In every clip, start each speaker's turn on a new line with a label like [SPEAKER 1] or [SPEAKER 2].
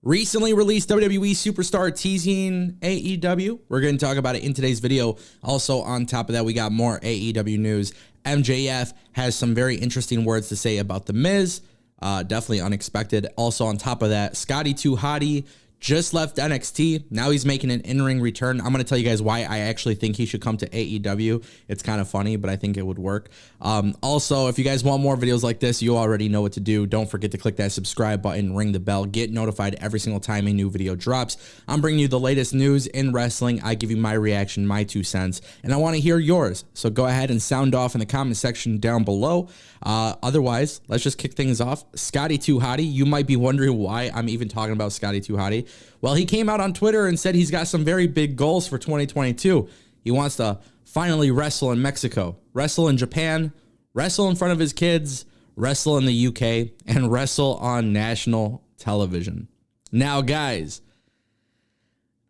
[SPEAKER 1] Recently released WWE superstar teasing AEW. We're going to talk about it in today's video. Also, on top of that, we got more AEW news. MJF has some very interesting words to say about The Miz. Definitely unexpected. Also, on top of that, Scotty Hotty just left NXT. Now he's making an in-ring return. I'm going to tell you guys why I actually think he should come to AEW. It's kind of funny, but I think it would work. Also, if you guys want more videos like this, you already know what to do. Don't forget to click that subscribe button, ring the bell, get notified every single time a new video drops. I'm bringing you the latest news in wrestling. I give you my reaction, my 2 cents, and I want to hear yours. So go ahead and sound off in the comment section down below. Otherwise, let's just kick things off. Scotty Hotty. You might be wondering why I'm even talking about Scotty Hotty. Well, he came out on Twitter and said he's got some very big goals for 2022. He wants to finally wrestle in Mexico, wrestle in Japan, wrestle in front of his kids, wrestle in the UK, and wrestle on national television. Now, guys,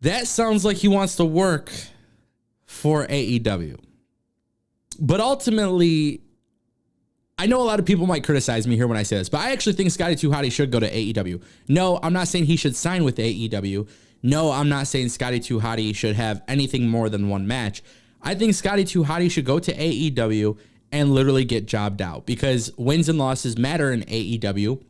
[SPEAKER 1] that sounds like he wants to work for AEW. But ultimately, I know a lot of people might criticize me here when I say this, but I actually think Scotty Hotty should go to AEW. No, I'm not saying he should sign with AEW. No, I'm not saying Scotty Hotty should have anything more than one match. I think Scotty Hotty should go to AEW and literally get jobbed out because wins and losses matter in AEW.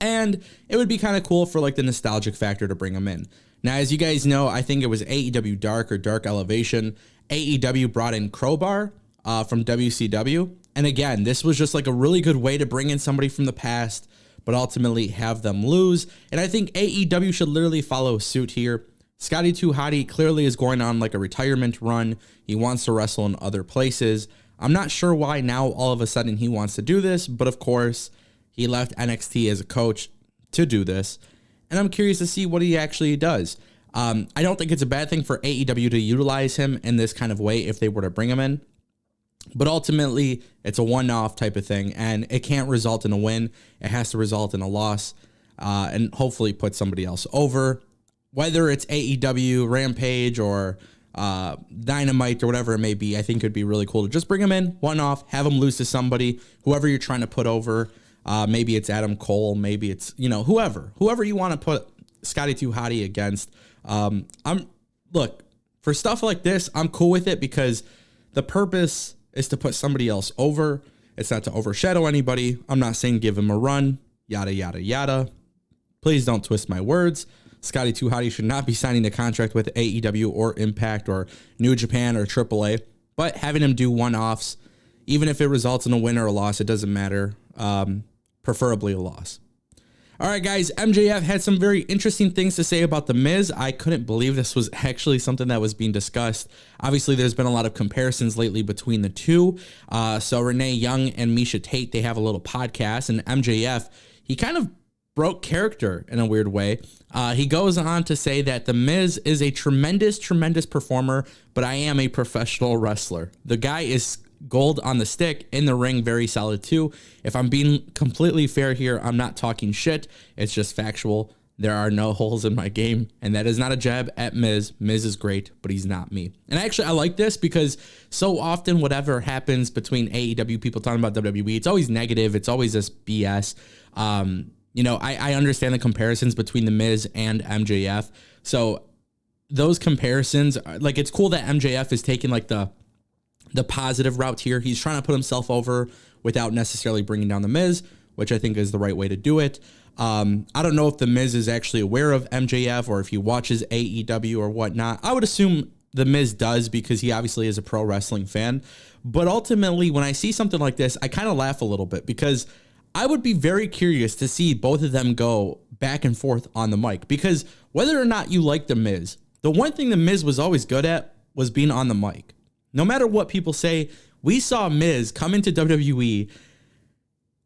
[SPEAKER 1] And it would be kind of cool for like the nostalgic factor to bring him in. Now, as you guys know, I think it was AEW Dark or Dark Elevation. AEW brought in Crowbar from WCW. And again, this was just like a really good way to bring in somebody from the past, but ultimately have them lose. And I think AEW should literally follow suit here. Scotty Hotty clearly is going on like a retirement run. He wants to wrestle in other places. I'm not sure why now all of a sudden he wants to do this, but of course, he left NXT as a coach to do this. And I'm curious to see what he actually does. I don't think it's a bad thing for AEW to utilize him in this kind of way if they were to bring him in. But ultimately, it's a one-off type of thing, and it can't result in a win. It has to result in a loss, and hopefully put somebody else over. Whether it's AEW, Rampage, or Dynamite, or whatever it may be, I think it would be really cool to just bring him in, one-off, have him lose to somebody, whoever you're trying to put over. Maybe it's Adam Cole, maybe it's, whoever you want to put Scotty Hotty against. Look, for stuff like this, I'm cool with it because the purpose is to put somebody else over. It's not to overshadow anybody. I'm not saying give him a run, yada, yada, yada. Please don't twist my words. Scotty Hotty should not be signing a contract with AEW or Impact or New Japan or AAA, but having him do one-offs, even if it results in a win or a loss, it doesn't matter. Preferably a loss. All right, guys, MJF had some very interesting things to say about The Miz. I couldn't believe this was actually something that was being discussed. Obviously, there's been a lot of comparisons lately between the two. So Renee Young and Misha Tate, they have a little podcast, and MJF, he kind of broke character in a weird way. He goes on to say that The Miz is a tremendous, tremendous performer, but I am a professional wrestler. The guy is gold on the stick, in the ring, very solid too. If I'm being completely fair here, I'm not talking shit. It's just factual. There are no holes in my game, and that is not a jab at Miz. Miz is great, but he's not me. And actually, I like this because so often whatever happens between AEW, people talking about WWE, it's always negative. It's always this BS. I understand the comparisons between The Miz and MJF. So those comparisons, like, it's cool that MJF is taking like the positive route here. He's trying to put himself over without necessarily bringing down The Miz, which I think is the right way to do it. I don't know if The Miz is actually aware of MJF or if he watches AEW or whatnot. I would assume The Miz does because he obviously is a pro wrestling fan. But ultimately, when I see something like this, I kind of laugh a little bit because I would be very curious to see both of them go back and forth on the mic. Because whether or not you like The Miz, the one thing The Miz was always good at was being on the mic. No matter what people say, we saw Miz come into WWE,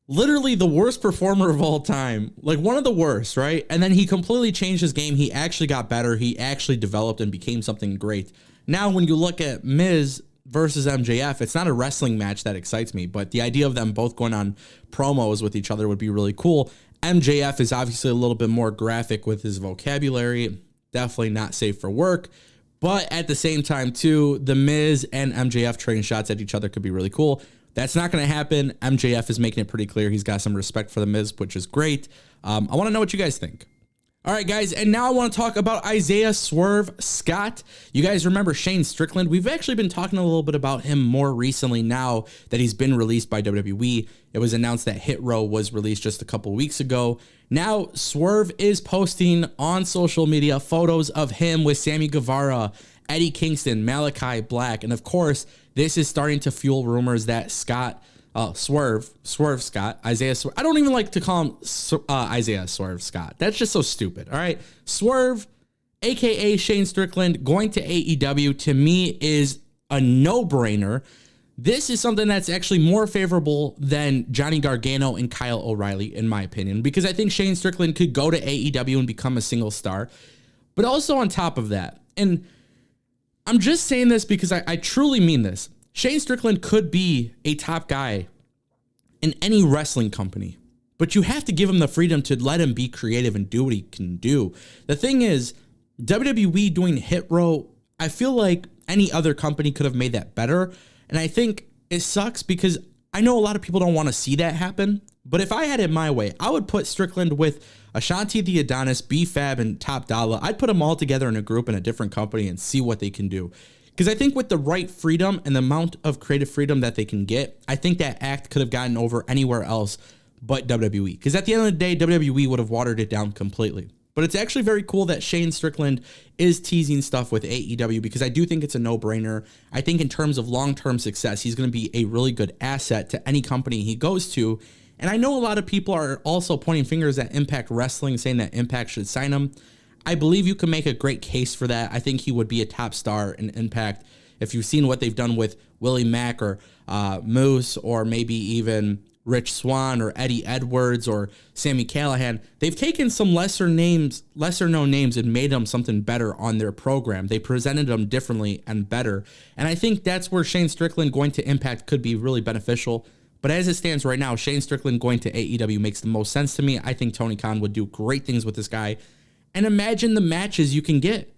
[SPEAKER 1] literally the worst performer of all time, like one of the worst, right? And then he completely changed his game. He actually got better. He actually developed and became something great. Now, when you look at Miz versus MJF, it's not a wrestling match that excites me, but the idea of them both going on promos with each other would be really cool. MJF is obviously a little bit more graphic with his vocabulary, definitely not safe for work. But at the same time, too, The Miz and MJF trading shots at each other could be really cool. That's not going to happen. MJF is making it pretty clear he's got some respect for The Miz, which is great. I want to know what you guys think. All right, guys, and now I want to talk about Isaiah Swerve Scott. You guys remember Shane Strickland? We've actually been talking a little bit about him more recently now that he's been released by WWE. It was announced that Hit Row was released just a couple weeks ago. Now, Swerve is posting on social media photos of him with Sammy Guevara, Eddie Kingston, Malachi Black, and of course, this is starting to fuel rumors that Swerve Scott, Isaiah Swerve. I don't even like to call him Isaiah Swerve Scott. That's just so stupid. All right. Swerve, AKA Shane Strickland, going to AEW to me is a no-brainer. This is something that's actually more favorable than Johnny Gargano and Kyle O'Reilly, in my opinion, because I think Shane Strickland could go to AEW and become a single star. But also on top of that, and I'm just saying this because I truly mean this, Shane Strickland could be a top guy in any wrestling company, but you have to give him the freedom to let him be creative and do what he can do. The thing is, WWE doing Hit Row, I feel like any other company could have made that better. And I think it sucks because I know a lot of people don't want to see that happen. But if I had it my way, I would put Strickland with Ashanti the Adonis, B-Fab, and Top Dollar. I'd put them all together in a group in a different company and see what they can do. Because I think with the right freedom and the amount of creative freedom that they can get, I think that act could have gotten over anywhere else but WWE. Because at the end of the day, WWE would have watered it down completely. But it's actually very cool that Shane Strickland is teasing stuff with AEW because I do think it's a no-brainer. I think in terms of long-term success, he's going to be a really good asset to any company he goes to. And I know a lot of people are also pointing fingers at Impact Wrestling, saying that Impact should sign him. I believe you can make a great case for that. I think he would be a top star in Impact. If you've seen what they've done with Willie Mack or Moose or maybe even Rich Swann or Eddie Edwards or Sami Callihan, they've taken some lesser known names and made them something better on their program. They presented them differently and better. And I think that's where Shane Strickland going to Impact could be really beneficial. But as it stands right now, Shane Strickland going to AEW makes the most sense to me. I think Tony Khan would do great things with this guy. And imagine the matches you can get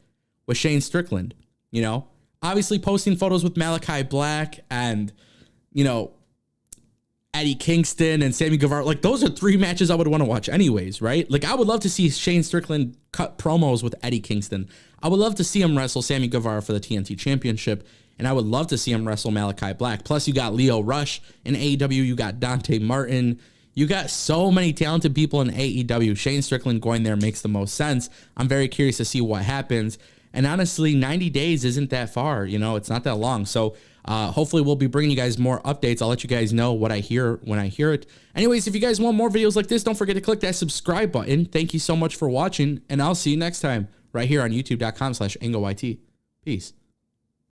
[SPEAKER 1] with Shane Strickland, you know, obviously posting photos with Malachi Black and, you know, Eddie Kingston and Sammy Guevara. Like, those are three matches I would want to watch anyways, right? Like, I would love to see Shane Strickland cut promos with Eddie Kingston. I would love to see him wrestle Sammy Guevara for the TNT Championship. And I would love to see him wrestle Malachi Black. Plus, you got Leo Rush in AEW. You got Dante Martin. You got so many talented people in AEW. Shane Strickland going there makes the most sense. I'm very curious to see what happens. And honestly, 90 days isn't that far. You know, it's not that long. So hopefully we'll be bringing you guys more updates. I'll let you guys know what I hear when I hear it. Anyways, if you guys want more videos like this, don't forget to click that subscribe button. Thank you so much for watching, and I'll see you next time right here on youtube.com/AngleYT. Peace.